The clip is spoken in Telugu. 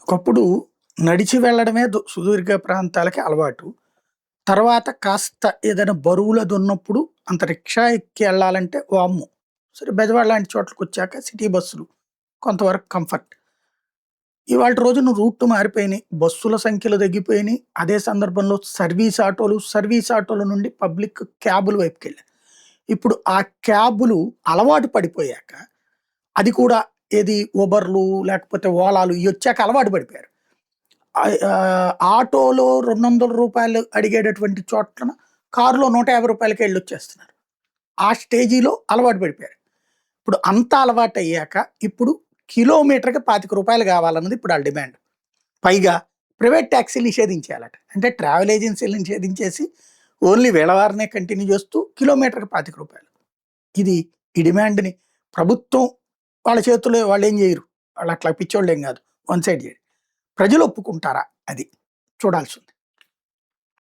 ఒకప్పుడు నడిచి వెళ్ళడమే సుదీర్ఘ ప్రాంతాలకి అలవాటు. తర్వాత కాస్త ఏదైనా బరువులదున్నప్పుడు అంత రిక్షా ఎక్కి ఎళ్ళాలంటే వామ్మో! సరే బెజవాడ లాంటి చోట్లకొచ్చాక సిటీ బస్సులు కొంతవరకు కంఫర్ట్. ఇవాల్టి రోజున రూట్లు మారిపోయినియి. బస్సుల సంఖ్యలు తగ్గిపోయినియి. అదే సందర్భంలో సర్వీస్ ఆటోల నుండి పబ్లిక్ క్యాబుల వైపుకెళ్ళాయి. ఇప్పుడు ఆ క్యాబులు అలవాటు పడిపోయాక, అది కూడా ఏది ఉబర్‌లు లేకపోతే ఓలాలు ఇయొచ్చాక అలవాటు పడిపోయారు. ఆటోలో రూ. 200 అడిగేటటువంటి చోట్లన కారులో రూ. 150కే ఎళ్ళొచ్చేస్తున్నారు. ఆ స్టేజీలో అలవాటు పడిపోయారు. ఇప్పుడు అంత అలవాటయ్యాక ఇప్పుడు కిలోమీటర్‌కి రూ. 25 కావాలన్నది ఇప్పుడు ఆళ్ళ డిమాండ్. పైగా ప్రైవేట్ టాక్సీలు నిషేధించేయాలట. అంటే ట్రావెల్ ఏజెన్సీలు నిషేధించేసి ఓన్లీ వీళ్ళ వారినే కంటిన్యూ చేస్తూ కిలోమీటర్‌కి రూ. 25. ఇది ఈ డిమాండ్‌ని ప్రభుత్వం వాళ్ళ చేతుల్లో వాళ్ళేం చేయరు. వాళ్ళు అట్లా పిచ్చోళ్ళేం కాదు. వన్ సైడ్ చేయరు. ప్రజలు ఒప్పుకుంటారా? అది చూడాల్సుంది.